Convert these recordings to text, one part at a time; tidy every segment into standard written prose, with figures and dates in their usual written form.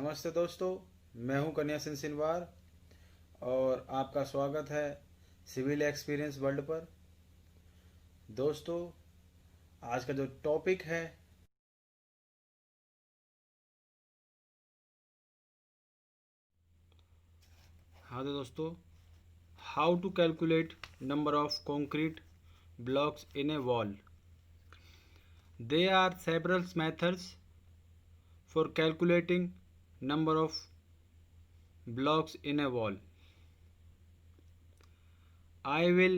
नमस्ते दोस्तों, मैं हूं कन्या सिंह सिनवार और आपका स्वागत है सिविल एक्सपीरियंस वर्ल्ड पर। दोस्तों, आज का जो टॉपिक है हाँ तो दोस्तों, how to calculate number of concrete blocks in a wall. There are several methods for calculating number of blocks in a wall. I will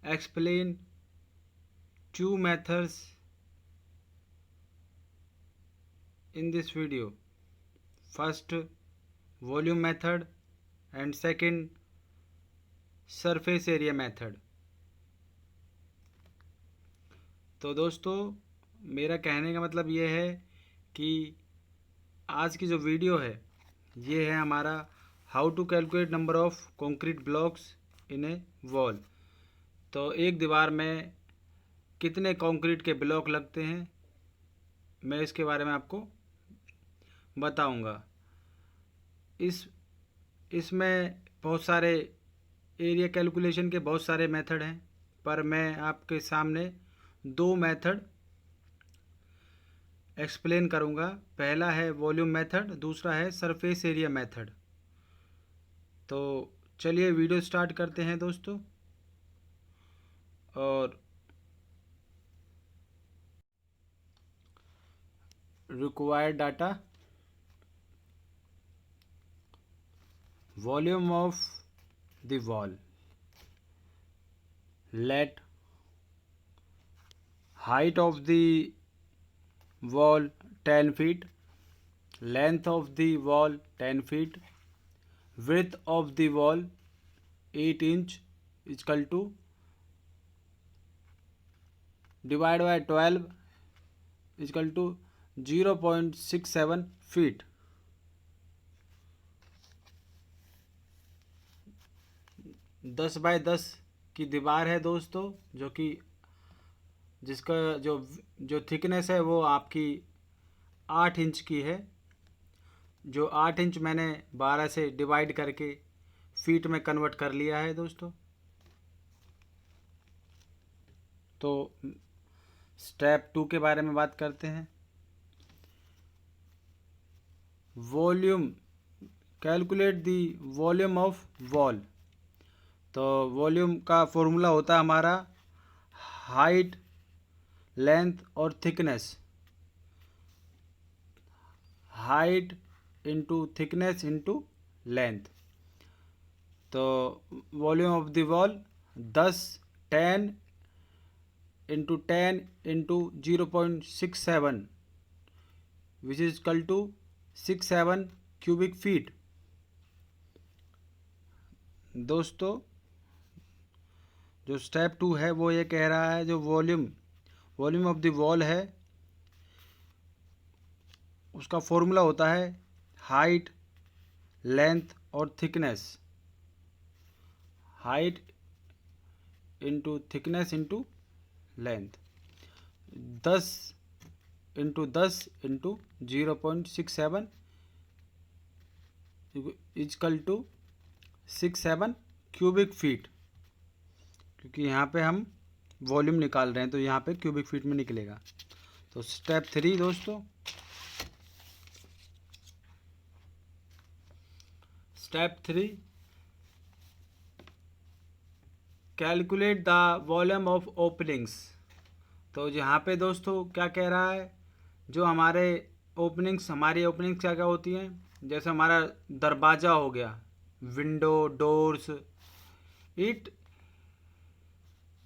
explain two methods in this video. First, volume method and second, surface area method. तो दोस्तों, मेरा कहने का मतलब ये है कि आज की जो वीडियो है ये है हमारा how to calculate number of concrete blocks in a wall. तो एक दीवार में कितने कंक्रीट के ब्लॉक लगते हैं मैं इसके बारे में आपको बताऊंगा। इसमें बहुत सारे एरिया कैलकुलेशन के बहुत सारे मेथड हैं, पर मैं आपके सामने दो मेथड एक्सप्लेन करूंगा। पहला है वॉल्यूम मेथड, दूसरा है सरफेस एरिया मेथड। तो चलिए वीडियो स्टार्ट करते हैं दोस्तों। और required data, volume of the wall, let height of the wall 10 feet, length of the wall 10 feet, width of the wall 8 inch is equal to divide by 12 is equal to 0.67 feet. दस bye 10 की दीवार है दोस्तों, जो कि जिसका जो thickness है वो आपकी 8 इंच की है। जो 8 इंच मैंने 12 से डिवाइड करके फीट में कन्वर्ट कर लिया है दोस्तों। तो स्टेप 2 के बारे में बात करते हैं। Volume, calculate the volume of wall. तो वॉल्यूम का फॉर्मूला होता है हमारा हाइट, लेंथ और thickness. Height into thickness into length. तो volume of the wall 10 into 10 into 0.67 which is equal to 67 cubic feet. दोस्तों, जो स्टेप 2 है वो ये कह रहा है जो वॉल्यूम ऑफ द वॉल है उसका फॉर्मूला होता है हाइट, लेंथ और thickness. Height into thickness into length. 10 into 10 into 0.67 equal to 67 cubic feet, क्योंकि यहाँ पे हम वॉल्यूम निकाल रहे हैं तो यहाँ पे क्यूबिक फीट में निकलेगा। तो स्टेप 3 दोस्तों, step 3, calculate the volume of openings. तो यहाँ पे दोस्तों क्या कह रहा है, जो हमारी ओपनिंग्स क्या क्या होती हैं, जैसे हमारा दरवाज़ा हो गया, window, doors. It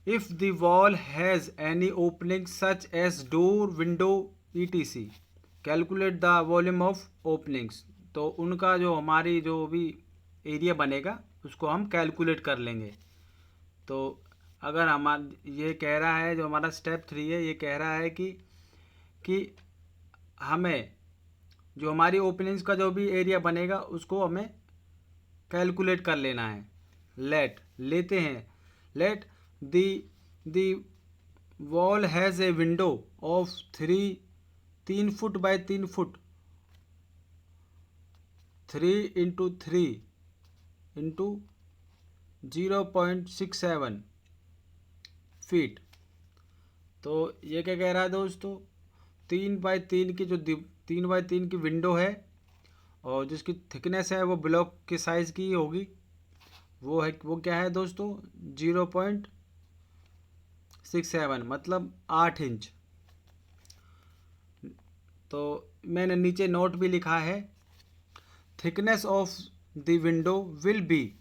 if the wall has any opening such as door, window etc, calculate the volume of openings. तो उनका जो हमारी जो भी एरिया बनेगा उसको हम कैलकुलेट कर लेंगे। तो अगर ये कह रहा है, जो हमारा स्टेप 3 है, ये कह रहा है कि हमें जो हमारी ओपनिंग्स का जो भी एरिया बनेगा उसको हमें कैलकुलेट कर लेना है। Let the wall has a window of 3 foot by 3 foot 3x3 × 0.67 feet. तो ये क्या कह रहा है दोस्तों, 3x3 की जो 3x3 की विंडो है और जिसकी थिकनेस है वो ब्लॉक के साइज़ की होगी, वो क्या है दोस्तों 0.67 मतलब 8 इंच। तो मैंने नीचे नोट भी लिखा है, thickness of the window will be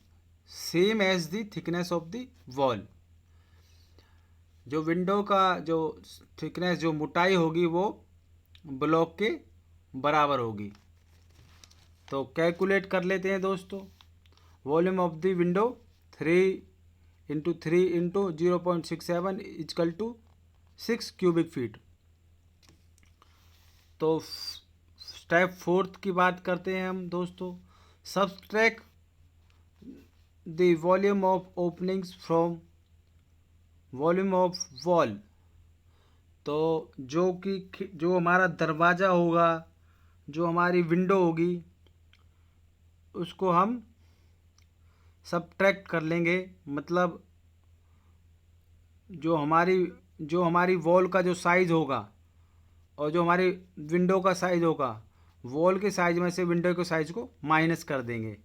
same as the thickness of the wall. जो विंडो का जो थिकनेस, जो मोटाई होगी वो ब्लॉक के बराबर होगी। तो कैलकुलेट कर लेते हैं दोस्तों। Volume of the window 3x3 × 0.67 equal to 6 cubic feet. तो स्टेप 4 की बात करते हैं हम दोस्तों। Subtract the volume of openings from volume of wall. तो जो हमारा दरवाज़ा होगा, जो हमारी विंडो होगी, उसको हम सब्ट्रैक्ट कर लेंगे। मतलब जो हमारी वॉल का जो साइज़ होगा और जो हमारी विंडो का साइज़ होगा, वॉल के साइज़ में से विंडो के साइज़ को माइनस कर देंगे।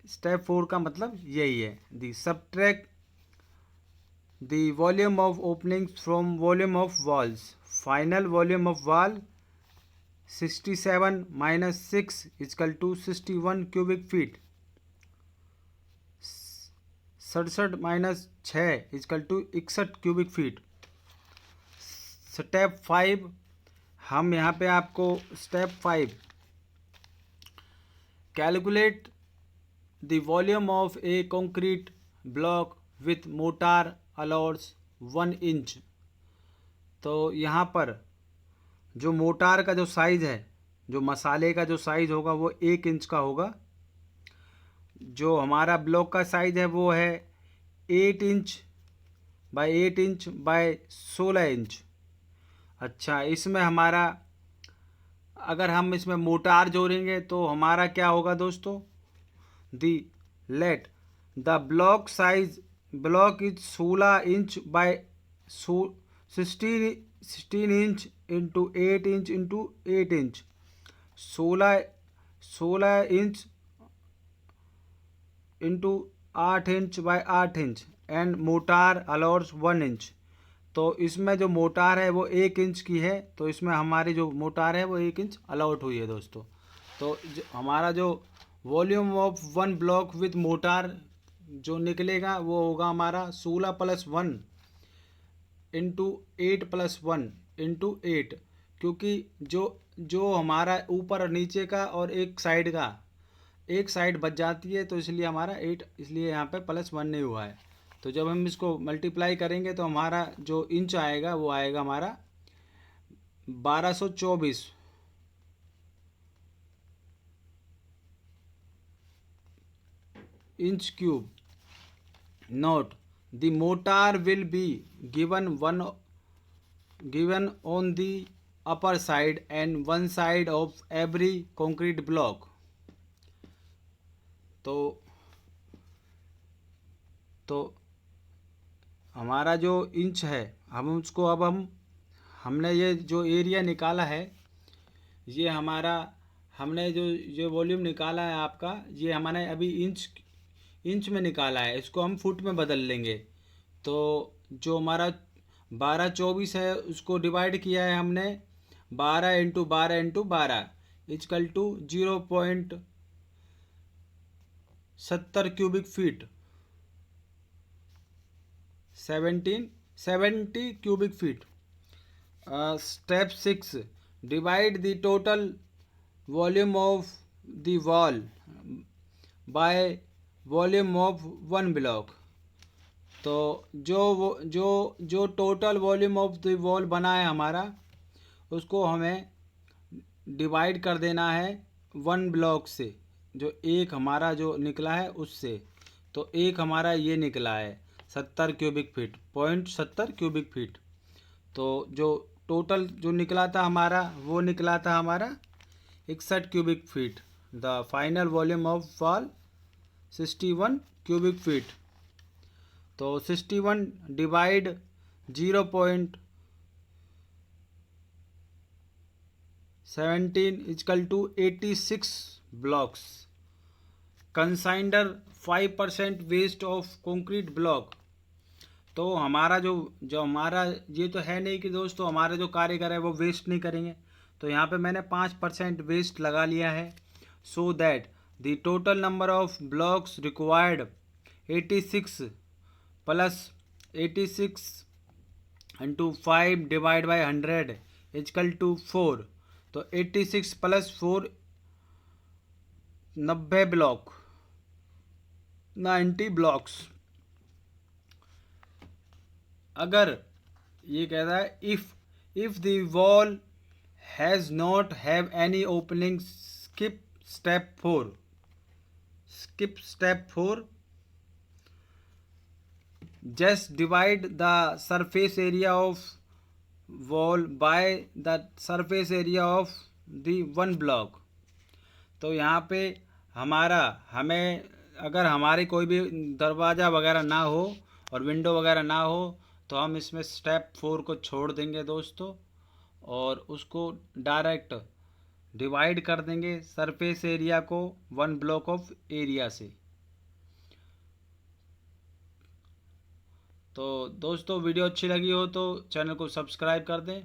स्टेप 4 का मतलब यही है, the subtract the volume of openings from volume of walls. Final volume of wall 67 - 6 equal to 61 cubic feet. 67 - 6 equal to 61 cubic feet. Step 5, हम यहाँ पे आपको step 5 calculate the volume of a concrete block with mortar allowance 1 inch. तो यहाँ पर जो motor का जो साइज़ है, जो मसाले का जो साइज़ होगा वो 1 इंच का होगा। जो हमारा ब्लॉक का साइज़ है वो है 8 inch by 8 inch by 16 inch. अच्छा, इसमें हमारा अगर हम इसमें मोटार जोड़ेंगे तो हमारा क्या होगा दोस्तों, let the block size block is 16 inch by 16 inch into 8 inch into 8 inch. 16 inch into 8 inch by 8 inch and mortar allowance 1 inch. तो इसमें जो मोटार है वो 1 इंच की है, तो इसमें हमारी जो मोटार है वो 1 इंच अलाउट हुई है दोस्तों। तो हमारा जो volume of 1 block with motor जो निकलेगा वो होगा हमारा 16 + 1 इंटू 8 + 1 इंटू 8। क्योंकि जो हमारा ऊपर और नीचे का और एक साइड बच जाती है, तो इसलिए हमारा 8, इसलिए यहाँ पे +1 नहीं हुआ है। तो जब हम इसको मल्टीप्लाई करेंगे तो हमारा जो इंच आएगा वो आएगा हमारा 1224 inch cube. Note the motor will be given on the upper side and one side of every concrete block। तो हमारा जो इंच है, हम उसको अब हमने ये जो एरिया निकाला है, ये हमारा हमने जो वॉल्यूम निकाला है आपका, ये हमारे अभी इंच में निकाला है, इसको हम फुट में बदल लेंगे। तो जो हमारा 1224 है उसको डिवाइड किया है हमने 12 × 12 × 12 equal to 0.70 cubic feet, 70 cubic feet. Step 6, divide the total volume of the wall by volume of 1 block. तो जो total volume of the wall बना है हमारा, उसको हमें डिवाइड कर देना है 1 ब्लॉक से, जो एक हमारा जो निकला है उससे। तो एक हमारा ये निकला है 70 क्यूबिक फीट, 0.70 क्यूबिक फीट। तो जो टोटल जो निकला था हमारा, वो निकला था हमारा 61 cubic feet. The final volume of wall 61 cubic feet. तो 61 divide 0.17 equal to 86 blocks. Consider 5% waste of concrete block. तो हमारा जो हमारा ये तो है नहीं कि दोस्तों हमारे जो कारीगर है वो वेस्ट नहीं करेंगे, तो यहाँ पे मैंने 5% वेस्ट लगा लिया है। So that the total number of blocks required 86 plus 86 into 5 divide by 100 equal to 4। तो 86 प्लस 4 90 ब्लॉक, 90 ब्लॉक्स। अगर ये कहता है if the wall has not have any opening, skip step 4 just divide the surface area of wall by the surface area of the one block. तो यहाँ पे हमें अगर हमारी कोई भी दरवाज़ा वगैरह ना हो और विंडो वगैरह ना हो तो हम इसमें स्टेप 4 को छोड़ देंगे दोस्तों, और उसको डायरेक्ट डिवाइड कर देंगे सरफेस एरिया को 1 ब्लॉक ऑफ एरिया से। तो दोस्तों वीडियो अच्छी लगी हो तो चैनल को सब्सक्राइब कर दें।